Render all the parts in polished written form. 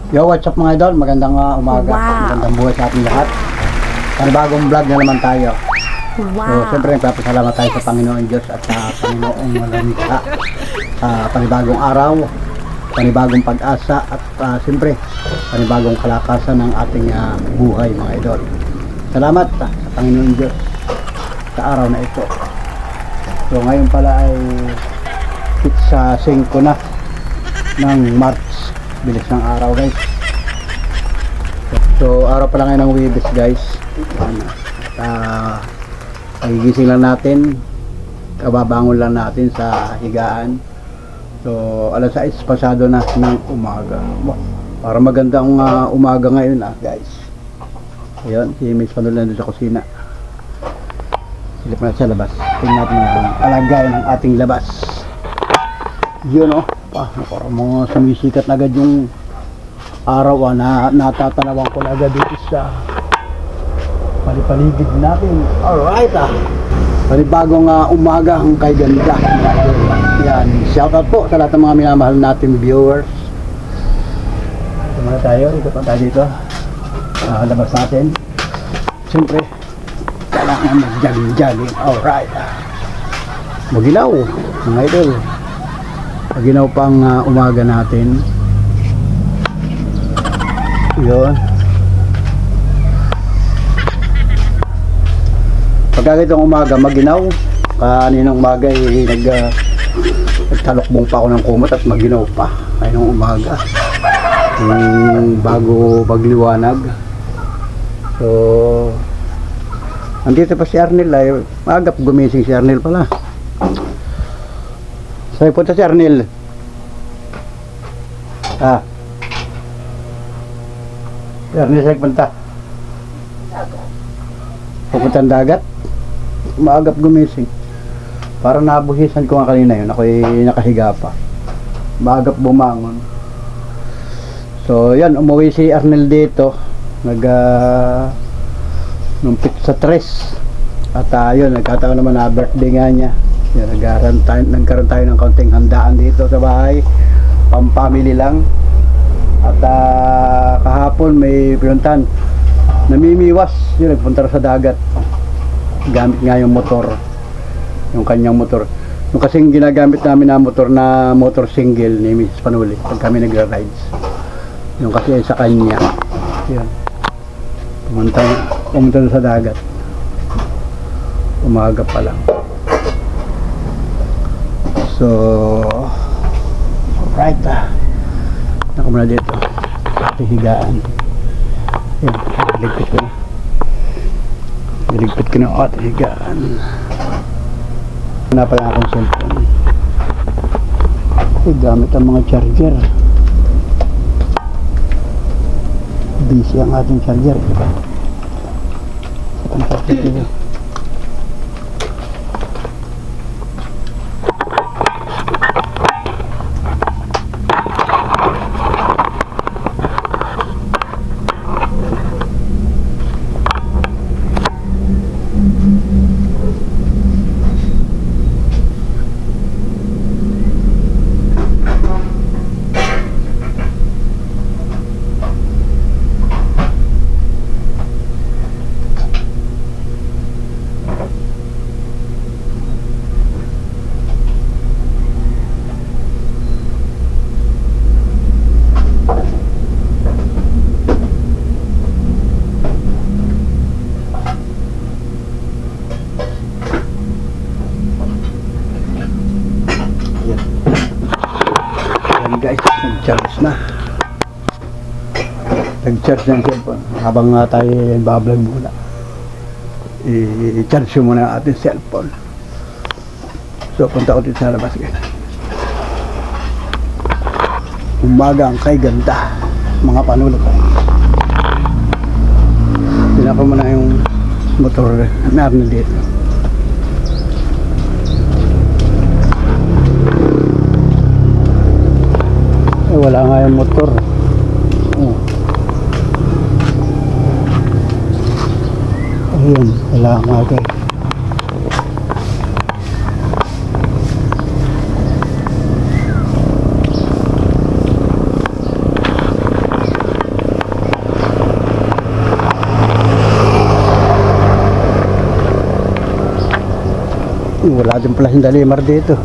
Yo, what's up mga idol? Magandang umaga. Wow. Magandang buhay sa ating lahat. Panibagong vlog na naman tayo. So, Wow. siyempre, nagpapasalamat tayo sa Panginoon Diyos at sa Panginoong Malamika. Panibagong araw, panibagong pag-asa at siyempre, panibagong kalakasan ng ating buhay mga idol. Salamat sa Panginoon Diyos sa araw na ito. So, ngayon pala ay sa 5 na ng March. Bilis ng araw guys. So araw pa lang ngayon ng Webes guys. Pagigising lang natin, kababangon lang natin sa higaan. So alas 6 pasado na ng umaga. Para magandang umaga ngayon guys. Ayun, si Miss Panul nandun sa kusina. Silip na sa labas. Tingnan natin ang alagay ng ating labas. Yun parang mga sumisikat na agad yung araw na natatanawan ko na agad dito sa palipaligid natin. Alright panibagong umaga ang kay ganda. Yan, shoutout po sa lahat ng mga minamahal nating viewers. Ito muna tayo, ikot na tayo dito. Labas natin. Siyempre kailangan mag-jogging. Alright, magilaw mga idol. Paginaw pang umaga natin. Yun. Pagkakitong umaga maginaw. Kaninang umaga nagtalokbong pa ako ng kumot at maginaw pa. Kaninang umaga. Bago magliwanag. So andito pa si Arnel agap gumising si Arnel pala. Sa'yo punta si Arnel. Si Arnel sa'yo punta. Pupunta ang dagat. Maagap gumising. Para nabuhisan ko nga kanina yun. Ako'y nakahiga pa. Maagap bumangon. So yan, umuwi si Arnel dito. Numpit sa 3. At yun, nagkataon naman na birthday nga niya. Yan, nagkaroon tayo ng kaunting handaan dito sa bahay, pang-family lang. At kahapon may pinuntan, namimiwas yun, nagpunta sa dagat gamit nga yung motor, yung kanyang motor, yung kasing ginagamit namin na motor single ni Mrs. Panuli pag kami nagra-rides, yung kasi sa kanya yun, pumunta sa dagat umaga pa lang. So, right ako muna dito ating higaan. Yan, niligpit ko na ating higaan. Wala pala akong cellphone. Gamit ang mga charger. Busy ang ating charger. Sa pantastic dito. Guys, nag-charge na yung cellphone habang tayo bablog muna, i-charge muna ang ating cellphone. So punta ko dito sa labas guys. Umaga ang kay ganda mga panulot. Tinapa mo na yung motor na dito. Wala nga yung motor. Ayun, wala nga guys. Wala din pala si Dalimar dito.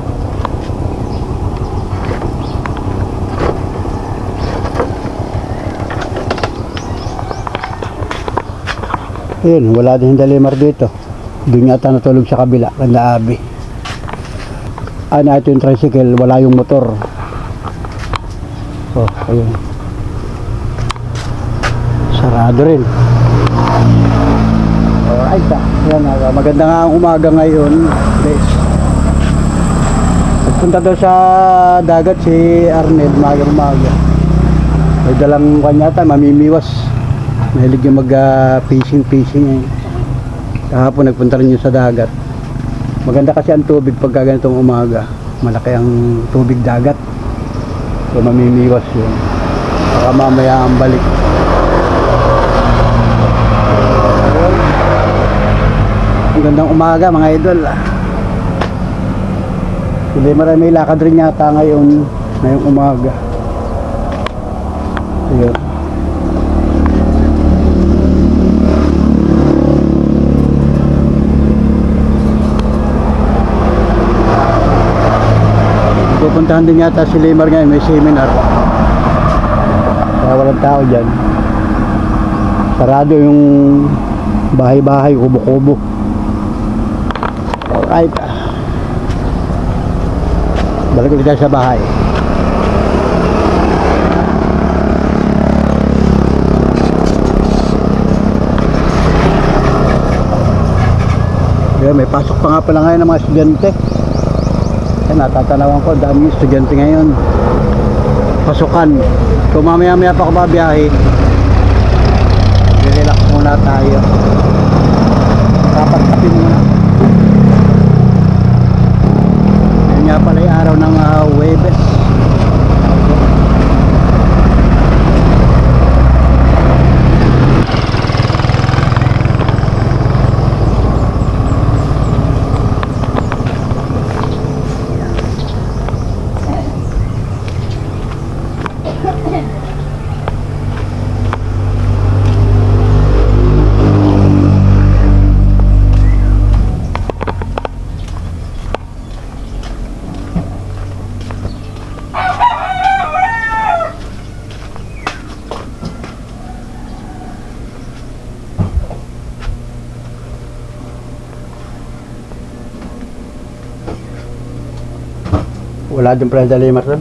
Ayun, wala din si Dalimar dito. Doon yata natulog sa kabila, kanda Abi. Na ito yung tricycle, wala yung motor. Oh, ayun. Sarado rin. Alright, yan, maganda nga ang umaga ngayon, guys. Nagpunta daw sa dagat si Arnel, umaga. May dalang kanyata, mamimiwas. Mahilig yung mag-fishing eh. Kahapon nagpunta rin yun sa dagat. Maganda kasi ang tubig pagka ganitong umaga. Malaki ang tubig dagat. So mamimiwas yun. Baka mamaya ang balik. Ang gandang umaga mga idol. Hindi marami lakad rin yata ngayong umaga. Ayun. Pupuntahan din yata si Limar ngayon, may seminar. Kaya walang tao dyan. Sarado yung bahay-bahay, kubo-kubo. Alright. Balik ulit tayo sa bahay. Kaya may pasok pa nga pala ngayon ng mga estudyante. Yan, natatanawan ko, daming estudyante ngayon. Pasukan. So mamaya-maya pa ako babiyahe. Relax muna tayo. Dapat kapin muna. Yan nga pala yung araw ng Huwebes. Wala din pala Dalimar doon.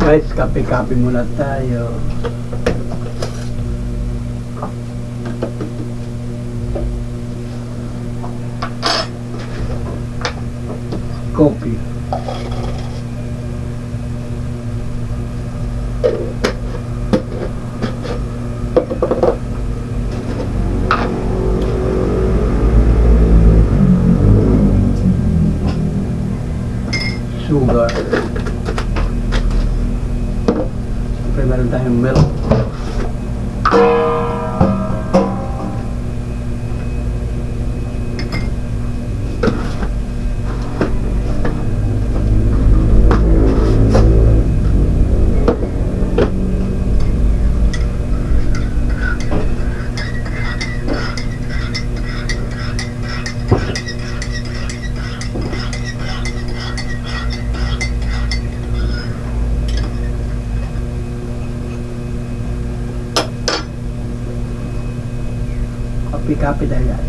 Guys, kape-kape muna tayo. Coffee. Sugar. Siyempre meron tayong milk. Kape-kape tayo yan.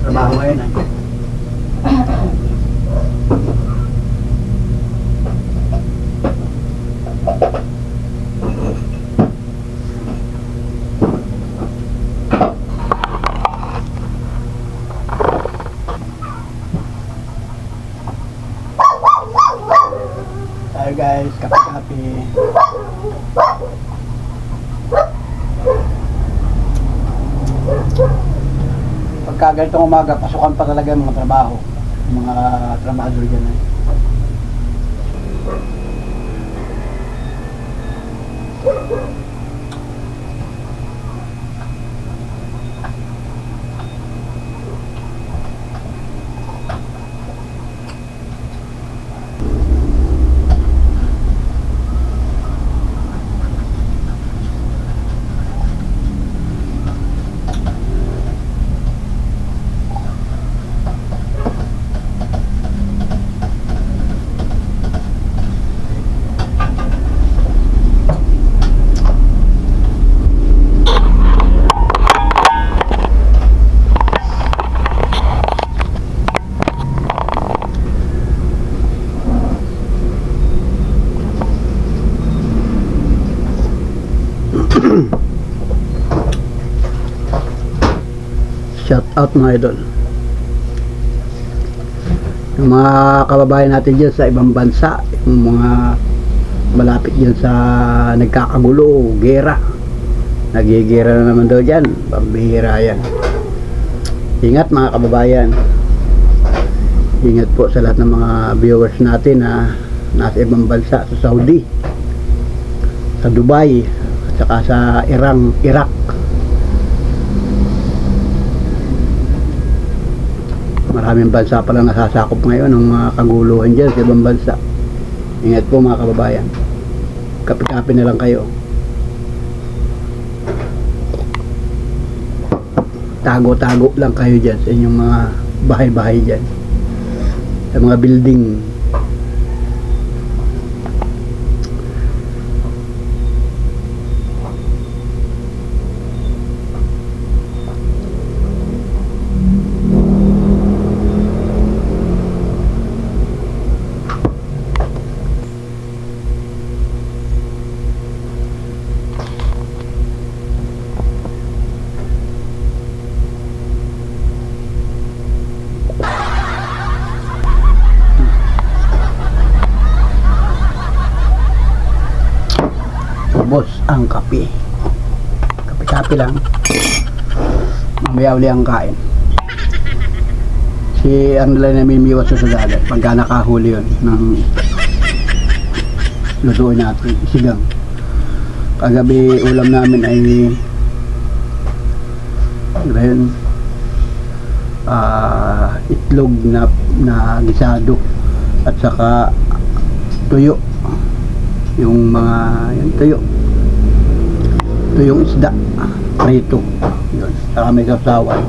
Trabaho ngayon eh. Tayo guys, kape-kape. Pagka ganitong umaga, pasukan pa talaga yung mga trabaho. Yung mga trabahador dyan eh. Shout out mga idol, yung mga kababayan natin dyan sa ibang bansa, yung mga malapit dyan sa nagkakagulo, gera, nagigera na naman daw dyan, pambihira yan. Ingat mga kababayan, ingat po sa lahat ng mga viewers natin na nasa ibang bansa, sa Saudi, sa Dubai, at saka sa Iraq. Maraming bansa pala nasasakop ngayon ng mga kaguluhan dyan sa ibang bansa. Ingat po mga kababayan, kape-kape na lang kayo, tago-tago lang kayo dyan sa inyong mga bahay-bahay dyan, sa mga building. Boss ang kape, kape-kape lang, mamaya uli ang kain. Si ang nila namimiwas sa dagat pagka nakahuli yun ng lutuin natin, sigang. Kagabi ulam namin ay ngayon itlog na gisado at saka tuyo, yung mga yung tuyong isda prito yun, saka may sasawan.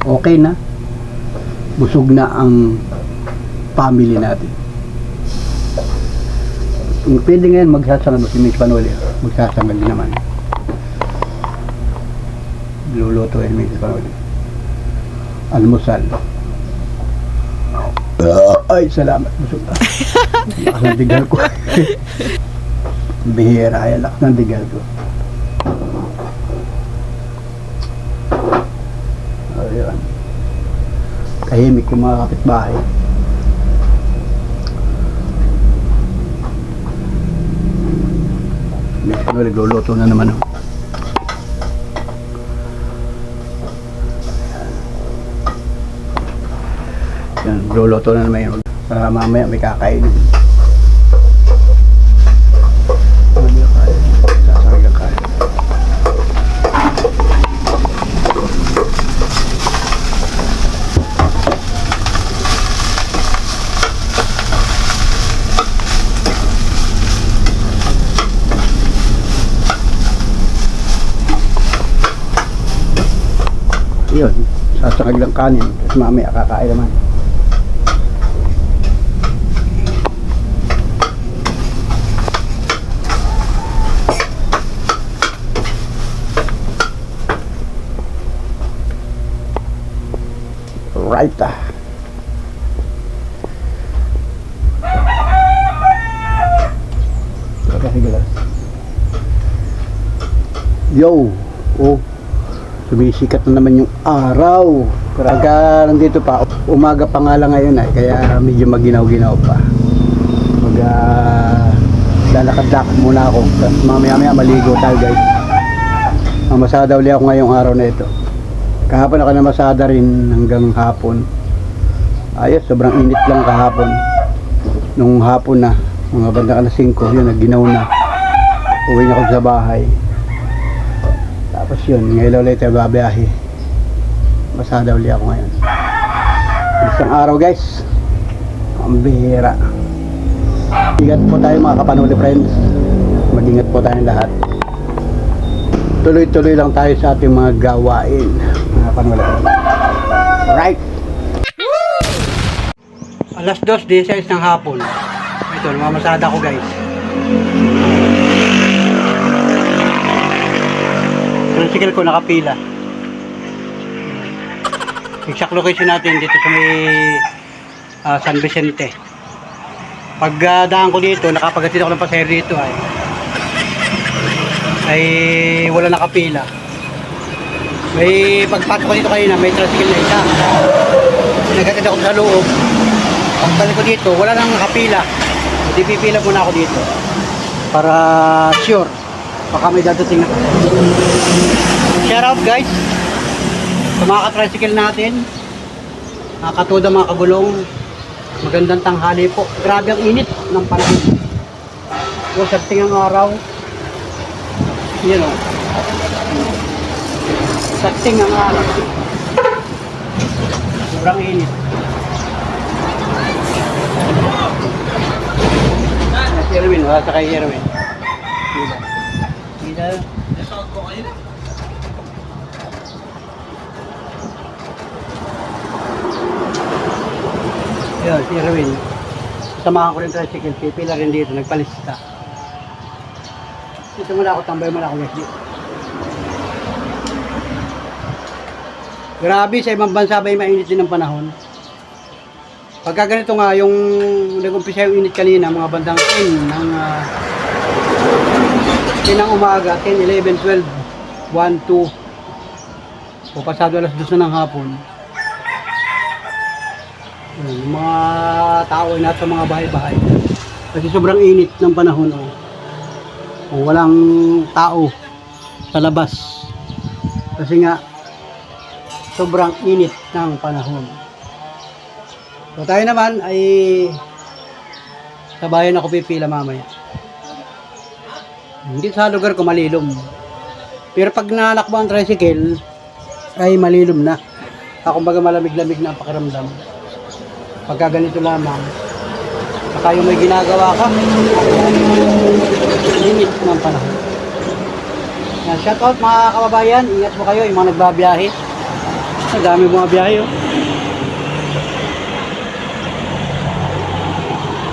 Okay na, busog na ang family natin. Kung pwede ngayon magsasangag si Miss Panoli, magsasangag din naman. Luluto yun Miss Panoli. Almusal. Ay, salamat. Busog na. Lakas ng digal ko. Bihira, ay lakas ng digal ko. Ayun. Tahimik yung mga kapitbahay. Ano, nagluluto na naman. Yan, nagluluto na naman yun. Para mamaya may kakainin. Sasakay ang kain. Yun, sasakag lang kanin. Tapos mamaya kakain naman. Right. Yo, oh. Sumisikat na naman yung araw. Pagka nandito pa, umaga pa nga lang ngayon ay, kaya medyo maginaw-ginaw pa. Lalakad-lakad muna ako. Tapos mamaya maligo tayo guys. Mamasada uli ako ngayong araw na ito. Kahapon ako namasada rin hanggang hapon. Ayos, sobrang init lang kahapon. Nung hapon na, mga banda ka na 5, yun, nagginaw na. Uwi na ako sa bahay. Tapos yun, ngayon ulit tayo babiyahe. Masada uli ako ngayon. Isang araw guys. Ang bihira. Ingat po tayo mga Kapanuli friends. Mag-ingat po tayong lahat. Tuloy-tuloy lang tayo sa ating mga gawain. Mga Kapanuli friends. Right! Alas 2:16 ng hapon. Ito, namamasada ko guys. Tricycle ko nakapila. Exact location natin dito sa may San Vicente. Pag daan ko dito, nakapagatid ako ng pasahero dito ay wala nakapila. May pagpasok ko dito kanina, may tricycle na isa. Nagatid ako sa loob. Pagbalik ko dito, wala nang nakapila. Hindi pipila muna ako dito. Para sure. Baka may dadating na. Shout out guys sa mga ka-tricycle natin, mga katuda, mga kagulong. Magandang tanghali po. Grabe ang init ng panahon. So, sarting ang araw. Yan o. Sarting ang araw. Sobrang init. Si Erwin, wala sa kay Erwin. Kita. Nasakot ko kayo na. Yun, si Erwin. Samahan ko rin tricycle. Pipila rin dito. Nagpalista. Dito muna ako. Tambay muna ako. Grabe, sa ibang bansa ba yung mainit din ng panahon? Pagka ganito nga, yung nag-umpisa yung init kanina, mga bandang 10 ng umaga, 10, 11, 12, 1, 2, o pasado alas 2 na ng hapon. Yung mga tao ay nasa mga bahay-bahay. Kasi sobrang init ng panahon. O walang tao sa labas. Kasi nga, sobrang init ng panahon. So tayo naman ay sa bayan ako pipila mamaya. Hindi sa lugar ko malilom. Pero pag nalakbo ang tricycle ay malilom na. Kumbaga malamig-lamig na ang pakiramdam. Pagka ganito lamang, saka yung may ginagawa ka, limit ng panahon. Yan, shout out mga kababayan, ingat po kayo yung mga nagbabiyahe. Ang dami mga biyahe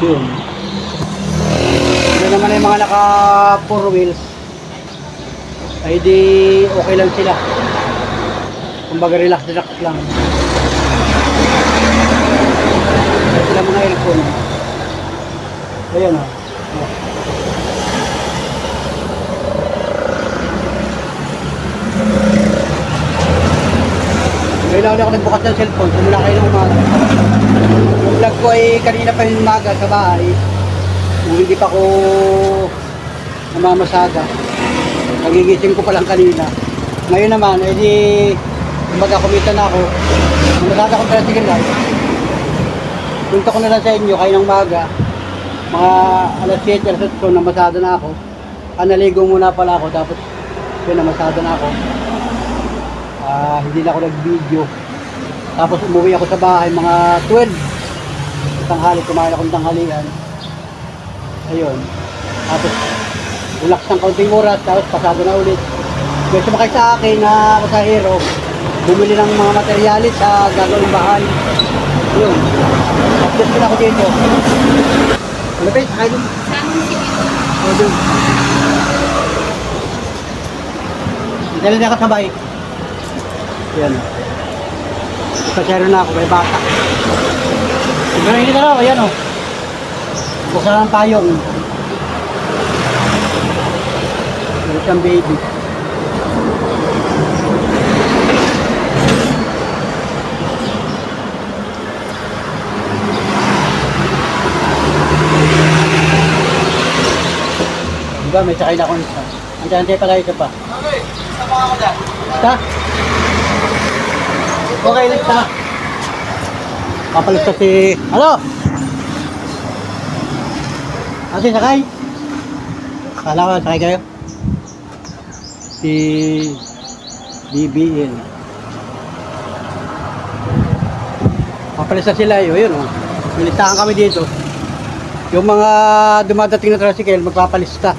Yun. naman yung mga naka 4 wheels, ay di okay lang sila. Kumbaga relax lang. Ay sila mga aircon. Ayan o. Ngayon lang ako nagbukas ng cellphone, simula kayo ng umaga. Yung vlog ko ay kanina pa yung umaga sa bahay. Nung hindi pa ako namamasaga. Nagigising ko pa lang kanina. Ngayon naman, edi kumbaga kumita na ako. Namasaga ko pala sige live. Punta ko na lang sa inyo kayo ng umaga. Mga alas 7, alas 8, namasada na ako. Naligo muna pala ako, tapos yun, namasada na ako. Hindi na ako nag-video. Tapos umuwi ako sa bahay, mga 12. Tanghali, kumain akong tanghalian. Ayun. Tapos, relax ng kaunting oras, tapos pasado na ulit. May sumakay sa akin na pasahero, bumili ng mga materyalis sa gagawing bahay. Ayun. Tapos na ako dito. Malapit, sakay dun. O dun. Dala na kasabay. Yan. Pasero na ako, may bata. Siguro hindi na lang, ayan o. Buksan ang payong. Meron siyang baby. Diba, may sakay na akong isa. Antay-antay pala ito pa. Okay, sama ako dyan. Basta? Okay, lista na. Papalista si... Ano? Ate, sakay? Kala ko, sakay kayo? Si... BBL. Papalista sila yun, oh. Milistahan kami dito. Yung mga dumadating na tricycle, magpapalista.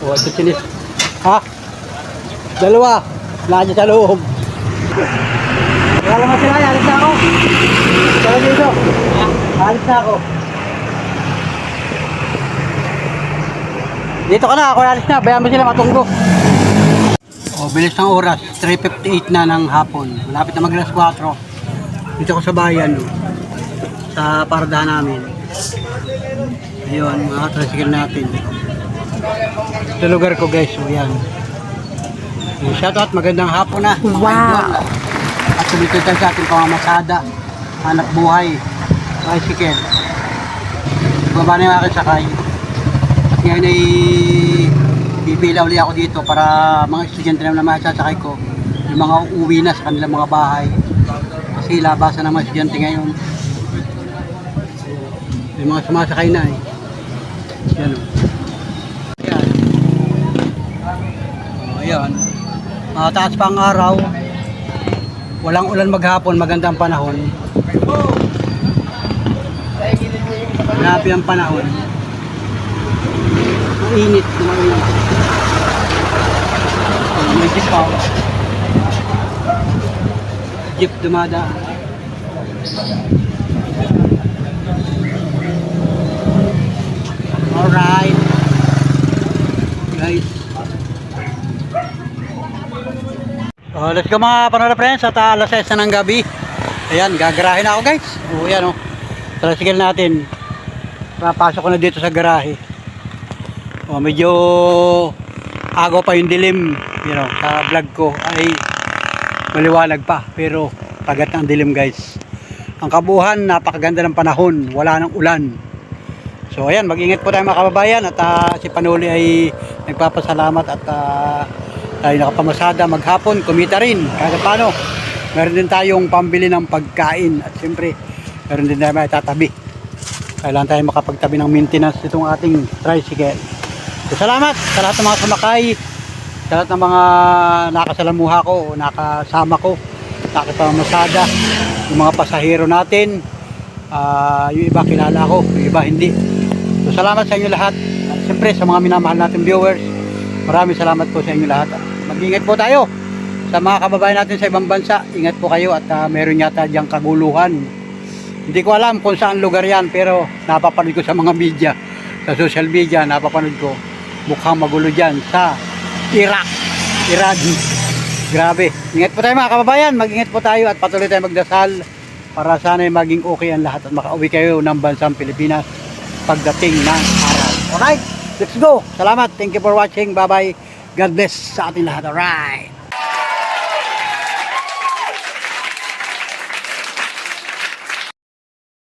O, ito sinis. Ha? Dalawa. Lagi sa loob. Wala naman sila, alis na ako. Tara dito. Alis na ako. Dito ka na, ako alis na. Bayan mo sila matunggo. O, bilis ng oras. 3:58 na ng hapon. Malapit na mag-alas 4. Dito ako sa bayan. Sa paradahan namin. Ayun, mga tricycle natin. Ito lugar ko guys, o yan. Shoutout, magandang hapon na. Wow! At sumitod tayo sa ating pamamasada, hanap buhay, tricycle. Baba na yung aking sakay. At ngayon ay bibila uli ako dito para mga estudyante na masasakay ko, yung mga uuwi na sa kanilang mga bahay. Kasi labasan ng mga estudyante ngayon. Yung mga sumasakay na eh. Yan o. Ayan. O, ayan. Taas pa ang araw. Walang ulan maghapon, maganda ang panahon. Grabe ang panahon. Mainit, mainit. May jeep pa. Jeep dumadaan. Alright. Guys. So, let's go mga panola friends at alas 6 na ng gabi. Ayan, gagarahe na ako guys. O yan o. Tricycle natin. Papasok ko na dito sa garahe. O medyo agaw pa yung dilim. You know, sa vlog ko ay maliwanag pa. Pero pagat ng dilim guys. Ang kabuhan, napakaganda ng panahon. Wala nang ulan. So ayan, mag-ingat po tayo mga kababayan. At si Panuli ay nagpapasalamat at tayo nakapamasada maghapon, kumita rin kahit paano. Meron din tayong pambili ng pagkain at siyempre meron din tayo may tatabi. Kailangan tayo makapagtabi ng maintenance itong ating tricycle. So salamat sa lahat ng mga sumakay, sa lahat ng mga nakasalamuha ko o nakasama ko, nakapamasada, yung mga pasahero natin. Yung iba kilala ko, yung iba hindi. So salamat sa inyo lahat. At siyempre sa mga minamahal natin viewers, maraming salamat po sa inyo lahat. Mag-ingat po tayo sa mga kababayan natin sa ibang bansa. Ingat po kayo at meron yata diyang kaguluhan. Hindi ko alam kung saan lugar yan pero napapanood ko sa mga media. sa social media, napapanood ko, mukhang magulo dyan sa Iraq. Iran. Grabe. Ingat po tayo mga kababayan. Mag-ingat po tayo at patuloy tayo magdasal para sana'y maging okay ang lahat at makauwi kayo ng bansang Pilipinas pagdating ng araw. Alright, let's go. Salamat. Thank you for watching. Bye-bye. God bless sa ating lahat. Alright.